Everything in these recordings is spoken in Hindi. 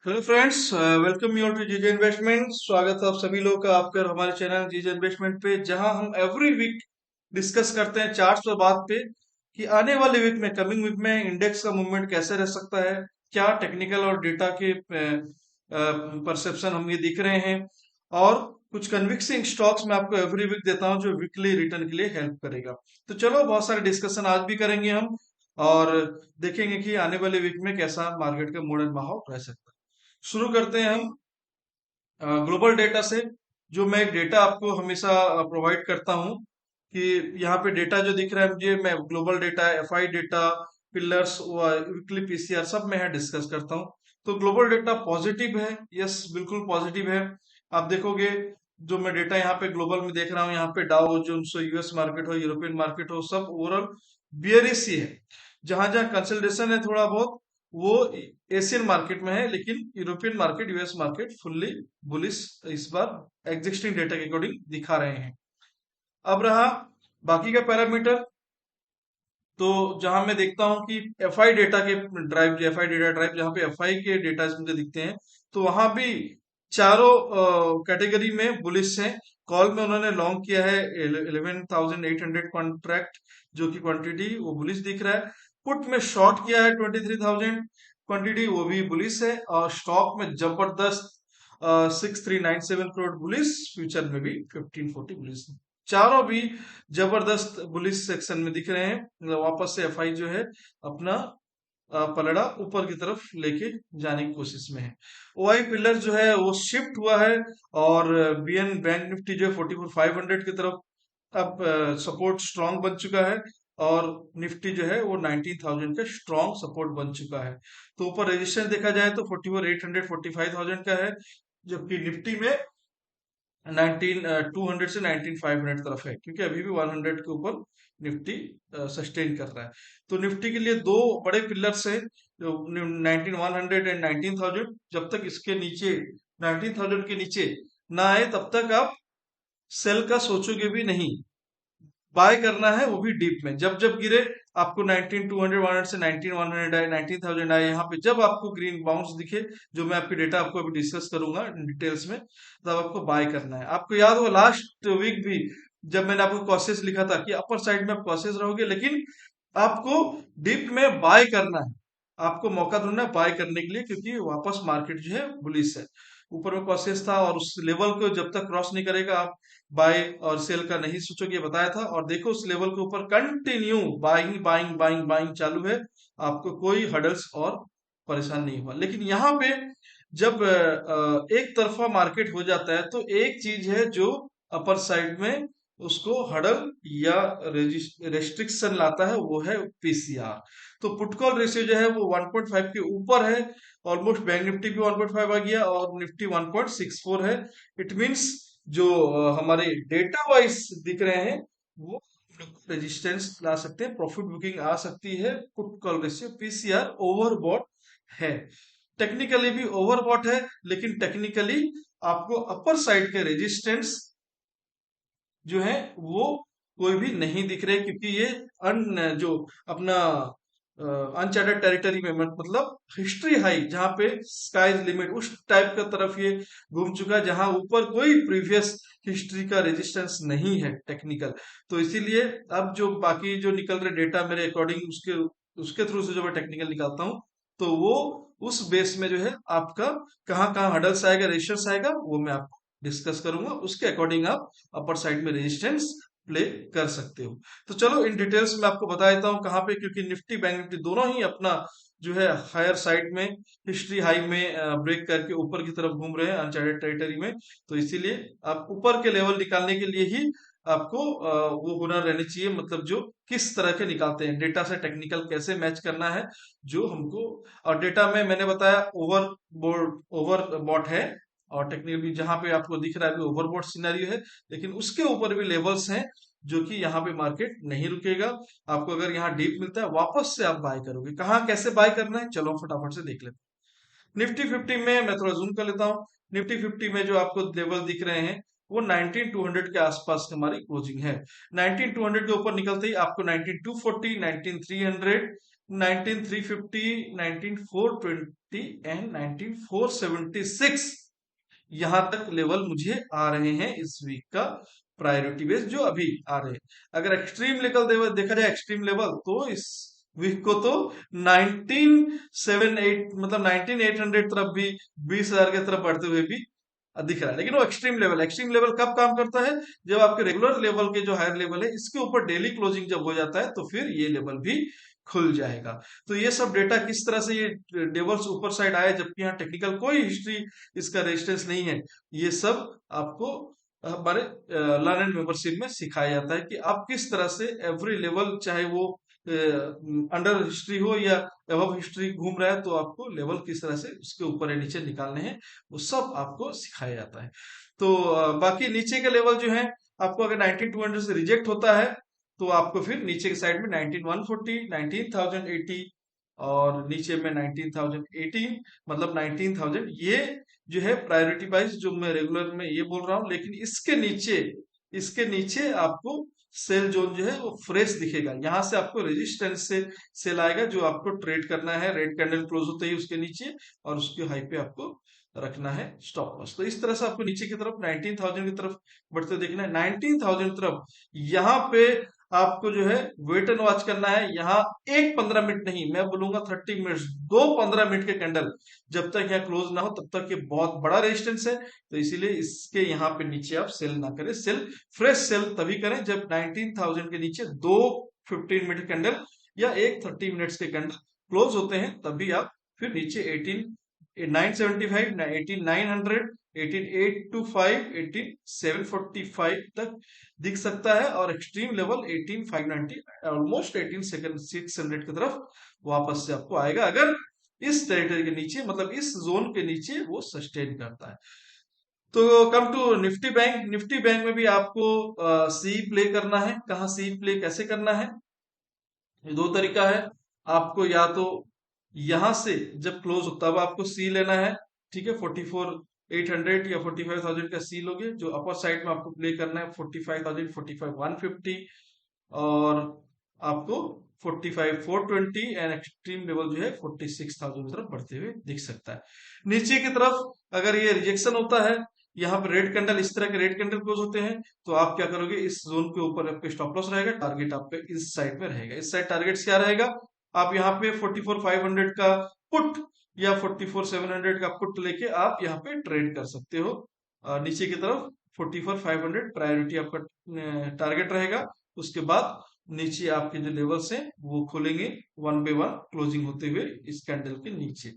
Hello friends, welcome you all to GJ investment. स्वागत है आप सभी लोगों का आपके और हमारे चैनल जीजे इन्वेस्टमेंट पे, जहां हम एवरी वीक डिस्कस करते हैं चार्ट्स और बात पे कि आने वाले वीक में, कमिंग वीक में इंडेक्स का मूवमेंट कैसे रह सकता है, क्या टेक्निकल और डेटा के परसेप्शन हम ये दिख रहे हैं, और कुछ कन्विक्सिंग स्टॉक्स मैं आपको एवरी वीक देता हूं जो वीकली रिटर्न के लिए हेल्प करेगा। तो चलो, बहुत सारे डिस्कशन आज भी करेंगे हम, और देखेंगे कि आने वाले वीक में कैसा मार्केट का मूड एंड माहौल रह सकता है। शुरू करते हैं हम ग्लोबल डेटा से। जो मैं एक डेटा आपको हमेशा प्रोवाइड करता हूं कि यहाँ पे डेटा जो दिख रहा है मुझे, मैं global data, FI data, pillars, weekly PCR सब मैं यहाँ डिस्कस करता हूँ। तो ग्लोबल डेटा पॉजिटिव है, यस बिल्कुल पॉजिटिव है। आप देखोगे जो मैं डेटा यहाँ पे ग्लोबल में देख रहा हूँ, यहाँ पे डाउ जोन्स हो, यूएस मार्केट हो, यूरोपियन मार्केट हो, सब ओवरऑल बियरिश ही है। जहां जहां कंसल्टेशन है थोड़ा बहुत, वो एशियन मार्केट में है, लेकिन European market, US market fully bullish इस बार एग्जिस्टिंग डेटा के अकॉर्डिंग दिखा रहे हैं। अब रहा बाकी का पैरामीटर, तो जहां मैं देखता हूं कि एफआई डेटा के ड्राइव, एफआई डेटा ड्राइव, जहां पे एफआई के डेटा मुझे दिखते हैं, तो वहां भी चारों कैटेगरी में बुलिश हैं। कॉल में उन्होंने लॉन्ग किया है 11,800 कॉन्ट्रैक्ट, जो कि क्वांटिटी वो बुलिश दिख रहा है। पुट में शॉर्ट किया है 23,000 क्वांटिटी, वो भी बुलिश है। और स्टॉक में जबरदस्त 6,397 करोड़ बुलिश, फ्यूचर में भी 1540 बुलिश। चारों भी जबरदस्त बुलिश सेक्शन में दिख रहे हैं। मतलब वापस से एफआई जो है अपना पलड़ा ऊपर की तरफ लेके जाने की कोशिश में है। ओआई पिलर जो है वो शिफ्ट हुआ है, और बीएन बैंक निफ्टी जो है 44,500 की तरफ अब सपोर्ट स्ट्रांग बन चुका है, और निफ्टी जो है वो 19,000 का स्ट्रांग सपोर्ट बन चुका है। तो ऊपर रेजिस्टेंस देखा जाए तो 44,800, 45,000 का है, जबकि निफ्टी में 200 से 19,500 तरफ है, क्योंकि अभी भी 100 के ऊपर निफ्टी सस्टेन कर रहा है। तो निफ्टी के लिए दो बड़े पिलर्स हैं, जो 19,100 एंड 19,000। जब तक इसके नीचे, 19,000 के नीचे ना आए, तब तक आप सेल का सोचोगे भी नहीं। बाय करना है वो भी डीप में। जब जब गिरे, आपको 19,200 100 से 19,100 आए, 19,000 आए, यहाँ पे जब आपको ग्रीन बाउंस दिखे, जो मैं आपके डेटा आपको अभी डिस्कस करूंगा डिटेल्स में, तब आपको बाय करना है। आपको याद होगा लास्ट वीक भी जब मैंने आपको कॉशियस लिखा था कि अपर साइड में आप कॉशियस रहोगे, लेकिन आपको डीप में बाय करना है। आपको मौका ढूंढना है बाय करने के लिए, क्योंकि वापस मार्केट जो है बुलिश है। ऊपर में कॉशियस था, और उस लेवल को जब तक क्रॉस नहीं करेगा, आप बाय और सेल का नहीं सोचोगे, बताया था। और देखो उस लेवल के ऊपर continue buying buying buying buying चालू है, आपको कोई हडल्स और परेशान नहीं हुआ। लेकिन यहाँ पे जब एक तरफा मार्केट हो जाता है, तो एक चीज है जो अपर साइड में उसको हडल या रेस्ट्रिक्शन लाता है, वो है पीसीआर। तो पुट कॉल रेशियो जो है वो 1.5 के ऊपर है। ऑलमोस्ट बैंक निफ्टी भी 1.5 आ गया, और निफ्टी 1.64 है। इट मीन्स जो हमारे डेटा वाइज दिख रहे हैं, वो रेजिस्टेंस ला सकते हैं, प्रॉफिट बुकिंग आ सकती है। Put call ratio PCR overbought है, टेक्निकली भी ओवरबॉट है, लेकिन टेक्निकली आपको अपर साइड के रेजिस्टेंस जो है वो कोई भी नहीं दिख रहे, क्योंकि ये जो अपना अनचार्टेड टेरिटरी में, मतलब हिस्ट्री हाई, जहां पे स्काइज लिमिट उस टाइप का तरफ ये घूम चुका है, जहां ऊपर कोई प्रीवियस हिस्ट्री का रेजिस्टेंस नहीं है टेक्निकल। तो इसीलिए अब जो बाकी जो निकल रहे डेटा मेरे अकॉर्डिंग, उसके उसके थ्रू से जो मैं टेक्निकल निकालता हूँ, तो वो उस बेस में जो है आपका कहाँ कहाँ हडल्स आएगा, रेजिस्टेंस आएगा, वो मैं आपको डिस्कस करूंगा। उसके अकॉर्डिंग आप अपर साइड में रेजिस्टेंस प्ले कर सकते हो। तो चलो इन डिटेल्स में आपको बता देता हूँ कहाँ पे, क्योंकि निफ्टी बैंक निफ्टी दोनों ही अपना जो है हायर साइड में, हिस्ट्री हाई में ब्रेक करके ऊपर की तरफ घूम रहे हैं अनचार्टेड टेरिटरी में। तो इसीलिए आप ऊपर के लेवल निकालने के लिए ही आपको वो हुनर रहनी चाहिए, मतलब जो किस तरह के निकालते हैं, डेटा से टेक्निकल कैसे मैच करना है जो हमको। और डेटा में मैंने बताया ओवर बॉट है, और टेक्निकली जहां पे आपको दिख रहा है ओवरबॉट सिनेरियो है, लेकिन उसके ऊपर भी लेवल्स हैं, जो कि यहाँ पे मार्केट नहीं रुकेगा। आपको अगर यहाँ डीप मिलता है, वापस से आप बाय करोगे। कहाँ कैसे बाय करना है, चलो फटाफट से देख लेते हैं। निफ्टी 50 में मैं थोड़ा जूम कर लेता हूँ। निफ्टी 50 में जो आपको लेवल दिख रहे हैं, वो 19200 के आसपास हमारी क्लोजिंग है। 19200 के ऊपर निकलते ही आपको 19240, 19300, 19350, 19420 एंड 19476 यहां तक लेवल मुझे आ रहे हैं इस वीक का प्रायोरिटी बेस जो अभी आ रहे हैं। अगर एक्सट्रीम लेवल देखा जाए, एक्सट्रीम लेवल तो इस वीक को तो 1978 मतलब 19800 तरफ भी 20,000 की तरफ बढ़ते हुए भी दिख रहा है। लेकिन वो एक्सट्रीम लेवल कब काम करता है? जब आपके रेगुलर लेवल के जो हायर लेवल है इसके ऊपर डेली क्लोजिंग जब हो जाता है तो फिर ये लेवल भी खुल जाएगा। तो ये सब डेटा किस तरह से ये लेवल्स ऊपर साइड आए जबकि यहाँ टेक्निकल कोई हिस्ट्री इसका रेजिस्टेंस नहीं है, ये सब आपको हमारे लर्न एंड मेंबरशिप में सिखाया जाता है कि आप किस तरह से एवरी लेवल, चाहे वो अंडर हिस्ट्री हो या अबव हिस्ट्री घूम रहा है, तो आपको लेवल किस तरह से उसके ऊपर या नीचे निकालने हैं वो सब आपको सिखाया जाता है। तो बाकी नीचे के लेवल जो है आपको अगर 19200 से रिजेक्ट होता है तो आपको फिर नीचे के साइड में 19140, 19080 और नीचे में 19018 मतलब 19000, ये जो है प्रायोरिटी वाइज जो मैं रेगुलर में ये बोल रहा हूं। लेकिन इसके नीचे आपको सेल जोन जो है वो फ्रेश दिखेगा। यहां से आपको रेजिस्टेंस से सेल आएगा जो आपको ट्रेड करना है रेड कैंडल क्लोज होते ही उसके नीचे, और उसके हाई पे आपको रखना है स्टॉप लॉस। तो इस तरह से आपको नीचे की तरफ 19000 की तरफ बढ़ते देखना है। 19000 की तरफ यहाँ पे आपको जो है वेट एंड वॉच करना है। यहाँ एक 15 मिनट नहीं, मैं बोलूंगा 30 मिनट, दो 15 मिनट के कैंडल जब तक यहाँ क्लोज ना हो तब तक ये बहुत बड़ा रेजिस्टेंस है। तो इसीलिए इसके यहाँ पे नीचे आप सेल ना करें। सेल फ्रेश सेल तभी करें जब 19000 के नीचे दो 15 मिनट कैंडल या एक 30 मिनट्स के कैंडल क्लोज होते हैं, तभी आप फिर नीचे 18975, 18900, 18825, 18745 तक दिख सकता है। और एक्सट्रीम लेवल 18590, ऑलमोस्ट 18600 की तरफ वापस से आपको आएगा अगर इस टेरिटरी के नीचे, मतलब इस जोन के नीचे वो सस्टेन करता है। तो come to Nifty bank. Nifty bank में भी आपको सी प्ले करना है। कहाँ सी प्ले कैसे करना है? दो तरीका है। आपको या तो यहां से जब क्लोज हो तब आपको सी लेना है, ठीक है, 44800 या 45000 का सी लोगे। जो अपर साइड में आपको प्ले करना है 45000, 45150, और आपको 45420 एंड एक्सट्रीम लेवल जो है 46000 की तरफ बढ़ते हुए दिख सकता है। नीचे की तरफ अगर ये रिजेक्शन होता है, यहाँ पर रेड कैंडल, इस तरह के रेड कैंडल क्लोज होते हैं, तो आप क्या करोगे, इस जोन के ऊपर आपका स्टॉप लॉस रहेगा, टारगेट आपका इस साइड में रहेगा। इस साइड टारगेट क्या रहेगा? आप यहाँ पे 44500 का पुट या 44700 का पुट लेके आप यहाँ पे ट्रेड कर सकते हो। नीचे की तरफ 44500 प्रायोरिटी आपका टारगेट रहेगा। उसके बाद नीचे आपके जो लेवल्स हैं वो खुलेंगे वन बाय वन, क्लोजिंग होते हुए इस कैंडल के नीचे,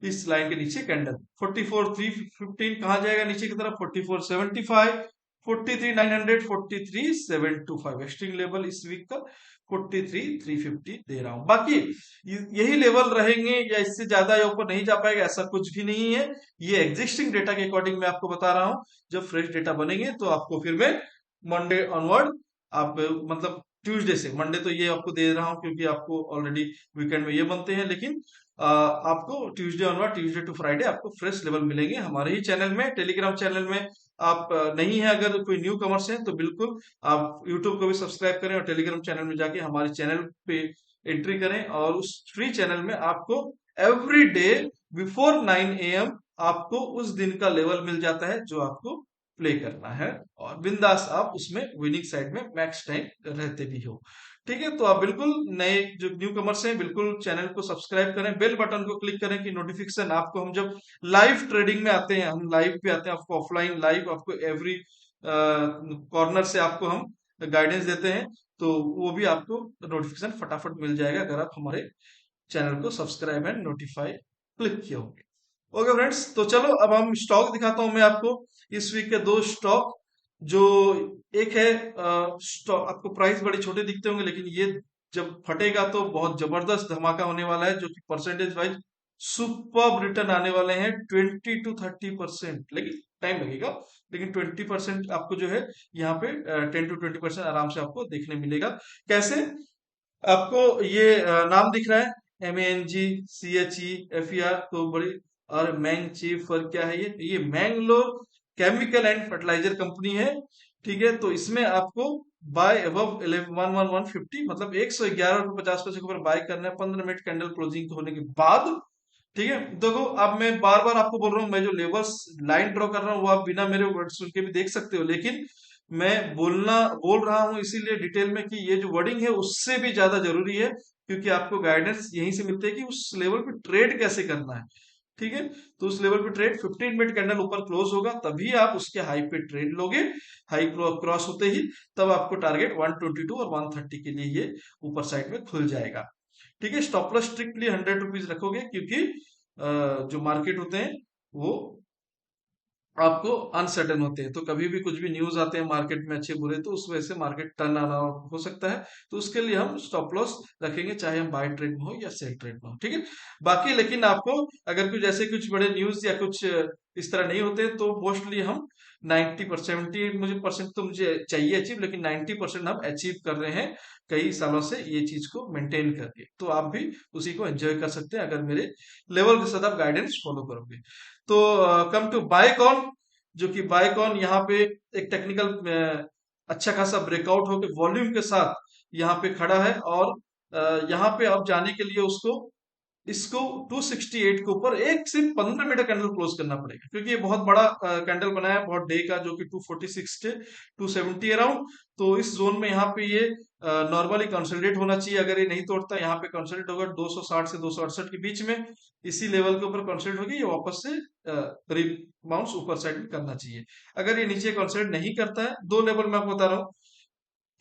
इस लाइन के नीचे कैंडल 44315 कहा जाएगा नीचे की तरफ, 4475, 43900, 43725 एक्सट्रीम लेवल इस वीक का 43350 दे रहा हूं। बाकी यही लेवल रहेंगे या इससे ज्यादा या ऊपर नहीं जा पाएगा ऐसा कुछ भी नहीं है। ये एग्जिस्टिंग डेटा के अकॉर्डिंग मैं आपको बता रहा हूं। जब फ्रेश डेटा बनेंगे तो आपको फिर मैं मंडे ऑनवर्ड, आप मतलब ट्यूसडे से, मंडे तो ये आपको दे रहा हूं क्योंकि आपको ऑलरेडी वीकेंड में ये बनते हैं, लेकिन आपको Tuesday onward, Tuesday to Friday आपको फ्रेश लेवल मिलेंगे हमारे ही चैनल में, टेलीग्राम चैनल में। आप नहीं है, अगर कोई न्यू कमर्स है तो बिल्कुल आप यूट्यूब को भी सब्सक्राइब करें और टेलीग्राम चैनल में जाके हमारे चैनल पे एंट्री करें, और उस फ्री चैनल में आपको एवरी डे बिफोर 9 AM आपको उस दिन का लेवल मिल जाता है जो आपको प्ले करना है, और बिंदास आप उसमें विनिंग साइड में मैक्स टाइम रहते भी हो। ठीक है, तो आप बिल्कुल नए जो न्यू कमर्स हैं बिल्कुल चैनल को सब्सक्राइब करें, बेल बटन को क्लिक करें कि नोटिफिकेशन आपको, हम जब लाइव ट्रेडिंग में आते हैं, हम लाइव पे आते हैं, आपको ऑफलाइन लाइव, आपको एवरी कॉर्नर से आपको हम गाइडेंस देते हैं, तो वो भी आपको नोटिफिकेशन फटाफट मिल जाएगा अगर आप हमारे चैनल को सब्सक्राइब एंड नोटिफाई क्लिक किए होंगे। ओके फ्रेंड्स, तो चलो अब हम स्टॉक दिखाता हूं मैं आपको। इस वीक के दो स्टॉक, जो एक है स्टॉक, आपको प्राइस बड़े छोटे दिखते होंगे लेकिन ये जब फटेगा तो बहुत जबरदस्त धमाका होने वाला है, जो कि परसेंटेज वाइज सुपर रिटर्न आने वाले हैं 20 to 30%। लेकिन टाइम लगेगा, लेकिन 20% आपको जो है यहाँ पे 10 to 20% आराम से आपको देखने मिलेगा। कैसे? आपको ये नाम दिख रहा है MANGCHEFER, तो बड़ी, और मैंग चीफ, क्या है ये Mangalore chemical and fertiliser company है, ठीक है। तो इसमें आपको बाय अबव 11,150 मतलब 111.50 रुपए के ऊपर बाय करना है 15 मिनट कैंडल क्लोजिंग होने के बाद, ठीक है। देखो अब मैं बार बार आपको बोल रहा हूँ, मैं जो लेवल्स लाइन ड्रॉ कर रहा हूँ वो आप बिना मेरे वर्ड सुन के भी देख सकते हो, लेकिन मैं बोल रहा हूँ इसीलिए डिटेल में कि ये जो वर्डिंग है उससे भी ज्यादा जरूरी है, क्योंकि आपको गाइडेंस यहीं से मिलते है कि उस लेवल पे ट्रेड कैसे करना है, ठीक है। तो उस लेवल पे ट्रेड 15 मिनट कैंडल ऊपर क्लोज होगा तभी आप उसके हाई पे ट्रेड लोगे, हाई क्रॉस होते ही तब आपको टारगेट 122 और 130 के लिए ये ऊपर साइड में खुल जाएगा, ठीक है। स्टॉप लॉस स्ट्रिक्टली 100 रुपीज रखोगे, क्योंकि जो मार्केट होते हैं वो आपको अनसर्टेन होते हैं, तो कभी भी कुछ भी न्यूज आते हैं मार्केट में अच्छे बुरे, तो उस वजह से मार्केट टर्न आना हो सकता है, तो उसके लिए हम स्टॉप लॉस रखेंगे, चाहे हम बाय ट्रेड में हो या सेल ट्रेड में हो, ठीक है। बाकी लेकिन आपको अगर कुछ ऐसे कुछ बड़े न्यूज या कुछ इस तरह नहीं होते तो मोस्टली हम 90% 70 मुझे परसेंट तो मुझे चाहिए अचीव, लेकिन 90% हम अचीव कर रहे हैं कई सालों से ये चीज को मेंटेन करके, तो आप भी उसी को एंजॉय कर सकते हैं अगर मेरे लेवल के साथ आप गाइडेंस फॉलो करोगे। तो कम टू बायकॉन, जो कि बायकॉन यहाँ पे एक टेक्निकल अच्छा खासा ब्रेकआउट होकर वॉल्यूम के साथ यहाँ पे खड़ा है, और यहाँ पे आप जाने के लिए उसको इसको 268 के ऊपर एक सिर्फ 15 मिनट कैंडल क्लोज करना पड़ेगा, क्योंकि ये बहुत बड़ा कैंडल बनाया है बहुत डे का, जो कि 246 के 270 अराउंड, तो इस जोन में यहाँ पे ये नॉर्मली कंसोलिडेट होना चाहिए। अगर ये नहीं तोड़ता यहाँ पे कंसोलिडेट होगा 260 से 268 के बीच में, इसी लेवल के ऊपर कंसोलिडेट होगी, ये वापस से बाउंस ऊपर साइड में करना चाहिए। अगर ये नीचे कंसोलिडेट नहीं करता है, दो लेवल मैं आपको बता रहा हूँ,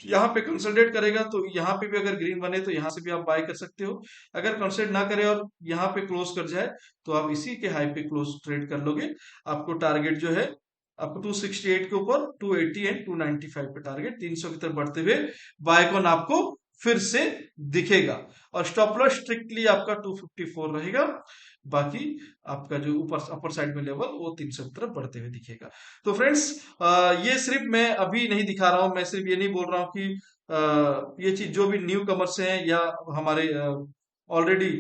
यहाँ पे कंसोलिडेट करेगा तो यहाँ पे भी अगर ग्रीन बने तो यहाँ से भी आप बाय कर सकते हो, अगर कंसोलिडेट ना करे और यहाँ पे क्लोज कर जाए तो आप इसी के हाई पे क्लोज ट्रेड कर लोगे। आपको टारगेट जो है आपको 268 के ऊपर 280 एंड 295 पे टारगेट 300 की तरफ बढ़ते हुए बायकॉन आपको फिर से दिखेगा, और स्टॉप लॉस स्ट्रिक्टली आपका 254 रहेगा। बाकी आपका जो ऊपर अपर साइड में लेवल वो 300 की तरफ बढ़ते हुए दिखेगा। तो फ्रेंड्स ये सिर्फ मैं अभी नहीं दिखा रहा हूं, मैं सिर्फ ये नहीं बोल रहा हूं कि ये चीज जो भी न्यू कमर्स हैं या हमारे ऑलरेडी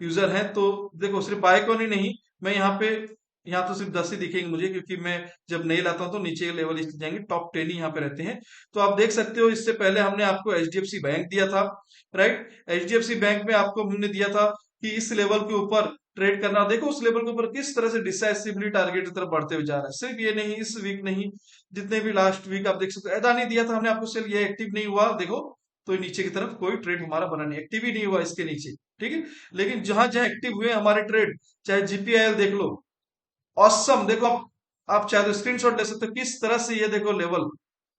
यूजर हैं, तो देखो सिर्फ बायकॉन ही नहीं, मैं यहाँ तो सिर्फ 10 ही दिखेंगे मुझे, क्योंकि मैं जब नहीं लाता हूं तो नीचे लेवल जाएंगे, टॉप 10 ही यहाँ पे रहते हैं। तो आप देख सकते हो इससे पहले हमने आपको एचडीएफसी बैंक दिया था, राइट। एचडीएफसी बैंक में आपको हमने दिया था कि इस लेवल के ऊपर ट्रेड करना, देखो उस लेवल के ऊपर किस तरह से डिसाइसिवली टारगेट की तरफ बढ़ते हुए जा रहा है। सिर्फ ये नहीं, इस वीक नहीं, जितने भी लास्ट वीक आप देख सकते हो, अदानी दिया था हमने आपको, सेल ये एक्टिव नहीं हुआ, देखो तो ये नीचे की तरफ कोई ट्रेड हमारा बना नहीं, एक्टिव ही नहीं हुआ इसके नीचे, ठीक है। लेकिन जहां जहां एक्टिव हुए हमारे ट्रेड, चाहे जीपीआईएल देख लो, ऑसम, देखो आप चाहे तो स्क्रीनशॉट ले सकते हो किस तरह से ये देखो लेवल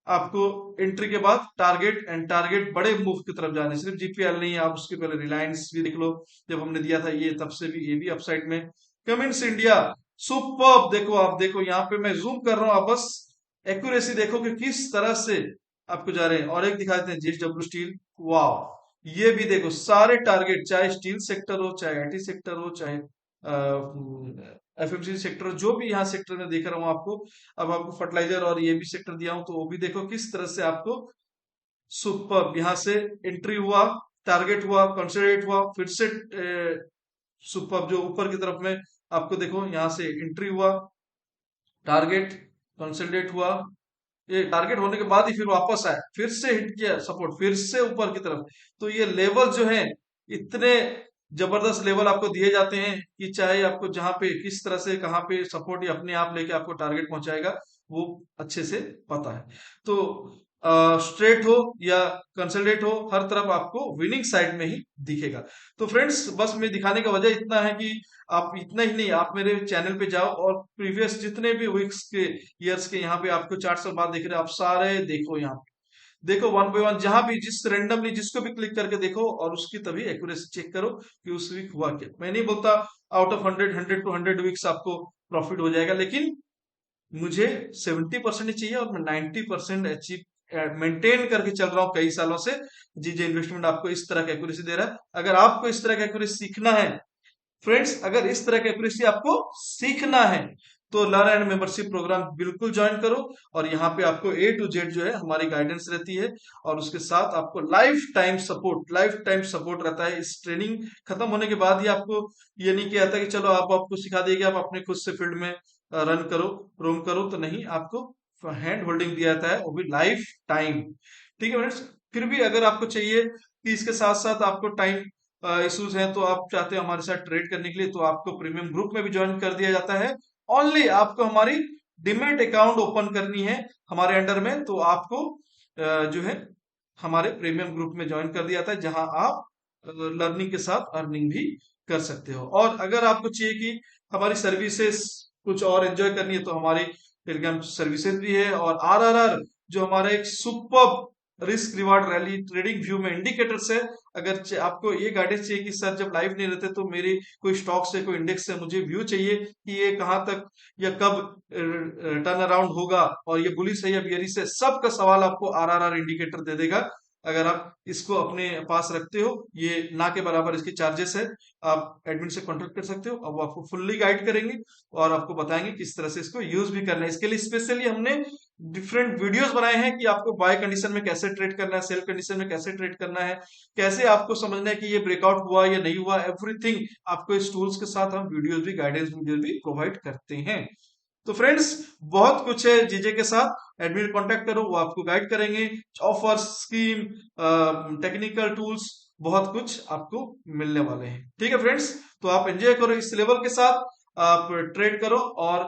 आपको एंट्री के बाद टारगेट एंड टारगेट बड़े मूव की तरफ जाने, सिर्फ जीपीएल नहीं, आप उसके पहले रिलायंस भी देख लो, जब हमने दिया था ये तब से भी ये भी अपसाइड में। कमिंस इंडिया सुपर्ब, देखो आप देखो यहाँ पे मैं जूम कर रहा हूँ, आप बस एक्यूरेसी देखो कि किस तरह से आपको जा रहे हैं। और एक दिखा देते हैं जेएसडब्ल्यू स्टील, वाह, ये भी देखो सारे टारगेट, चाहे स्टील सेक्टर हो, चाहे आईटी सेक्टर हो, चाहे एफएमसीजी सेक्टर, जो भी यहाँ सेक्टर में देख रहा हूँ आपको, अब आपको फर्टिलाइजर और ये भी सेक्टर दिया हूं, तो वो भी देखो किस तरह से आपको सुपर यहाँ से एंट्री हुआ, टारगेट हुआ, कंसोलिडेट हुआ, फिर से सुपर जो ऊपर की तरफ में आपको देखो यहाँ से एंट्री हुआ, टारगेट कंसोलिडेट हुआ, ये टारगेट होने के बाद ही फिर वापस आया, फिर से हिट किया सपोर्ट, फिर से ऊपर की तरफ। तो ये लेवल जो है इतने जबरदस्त लेवल आपको दिए जाते हैं कि चाहे आपको जहां पे किस तरह से कहाँ पे सपोर्ट ही अपने आप लेके आपको टारगेट पहुंचाएगा वो अच्छे से पता है। तो स्ट्रेट हो या कंसोलिडेट हो, हर तरफ आपको विनिंग साइड में ही दिखेगा। तो फ्रेंड्स बस मैं दिखाने का वजह इतना है कि आप इतना ही नहीं, आप मेरे चैनल पे जाओ और प्रीवियस जितने भी वीक्स के ईयर्स के यहाँ पे आपको 4 साल बाद देख रहे हैं, आप सारे देखो यहाँ पे, देखो वन बाय वन, जहां भी जिस रेंडमली जिसको भी क्लिक करके देखो और उसकी तभी एक्यूरेसी चेक करो कि उस वीक हुआ क्या। मैं नहीं बोलता आउट ऑफ 100 टू 100 वीक्स आपको प्रॉफिट हो जाएगा, लेकिन मुझे 70% ही चाहिए, और मैं 90% अचीव मेंटेन करके चल रहा हूं कई सालों से। जी जी इन्वेस्टमेंट आपको इस तरह का एक्यूरेसी दे रहा है। अगर आपको इस तरह का एक्यूरेसी सीखना है फ्रेंड्स, अगर इस तरह की एक्यूरेसी आपको सीखना है तो लर्न एंड मेंबरशिप प्रोग्राम बिल्कुल ज्वाइन करो, और यहाँ पे आपको ए टू जेड जो है हमारी गाइडेंस रहती है, और उसके साथ आपको लाइफ टाइम सपोर्ट रहता है। इस ट्रेनिंग खत्म होने के बाद ही आपको ये नहीं किया था कि चलो आप आपको सिखा देगी, आप अपने खुद से फील्ड में रन करो, रोम करो, तो नहीं, आपको हैंड होल्डिंग दिया जाता है, वो भी लाइफ टाइम। ठीक है फ्रेंड्स। फिर भी अगर आपको चाहिए कि इसके साथ साथ आपको टाइम इश्यूज हैं, तो आप चाहते हो हमारे साथ ट्रेड करने के लिए, तो आपको प्रीमियम ग्रुप में भी ज्वाइन कर दिया जाता है। ओनली आपको हमारी डिमेट अकाउंट ओपन करनी है हमारे अंडर में, तो आपको जो है हमारे प्रीमियम ग्रुप में ज्वाइन कर दिया जाता है, जहां आप लर्निंग के साथ अर्निंग भी कर सकते हो। और अगर आपको चाहिए कि हमारी सर्विसेज कुछ और एंजॉय करनी है, तो हमारी टेलीग्राम सर्विसेज भी है। और आरआरआर जो हमारा एक super risk reward rally trading view में इंडिकेटर्स है, अगर आपको ये गाइडेंस चाहिए कि सर जब लाइव नहीं रहते तो मेरी कोई स्टॉक से, कोई इंडेक्स से मुझे व्यू चाहिए कि ये कहां तक या कब टर्न अराउंड होगा, और ये बुलिश है या बियरिश है, सबका सवाल आपको आरआरआर इंडिकेटर दे देगा। अगर आप इसको अपने पास रखते हो, ये ना के बराबर इसके चार्जेस है, आप एडमिन से कॉन्टेक्ट कर सकते हो। अब वो आपको फुल्ली गाइड करेंगे और आपको बताएंगे किस तरह से इसको यूज भी करना है। इसके लिए स्पेशली हमने डिफरेंट वीडियोस बनाए हैं कि आपको बाय कंडीशन में कैसे ट्रेड करना है, सेल कंडीशन में कैसे ट्रेड करना है, कैसे आपको समझना है कि ये ब्रेकआउट हुआ या नहीं हुआ, एवरीथिंग आपको इस टूल्स के साथ हम वीडियोस भी, गाइडेंस वीडियोस भी प्रोवाइड करते हैं। तो फ्रेंड्स, बहुत कुछ है जीजे के साथ, एडमिन कांटेक्ट करो, वो आपको गाइड करेंगे। ऑफर, स्कीम, टेक्निकल टूल्स, बहुत कुछ आपको मिलने वाले हैं। ठीक है फ्रेंड्स, तो आप एंजॉय करो इस लेवल के साथ, आप ट्रेड करो और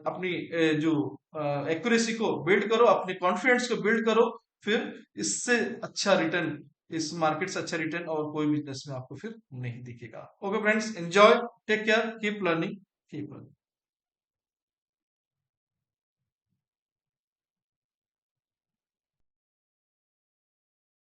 अपनी जो एक्यूरेसी को बिल्ड करो, अपने कॉन्फिडेंस को बिल्ड करो। फिर इससे अच्छा रिटर्न, इस मार्केट से अच्छा रिटर्न और कोई बिजनेस में आपको फिर नहीं दिखेगा। Okay friends, enjoy, take care, keep learning, keep learning.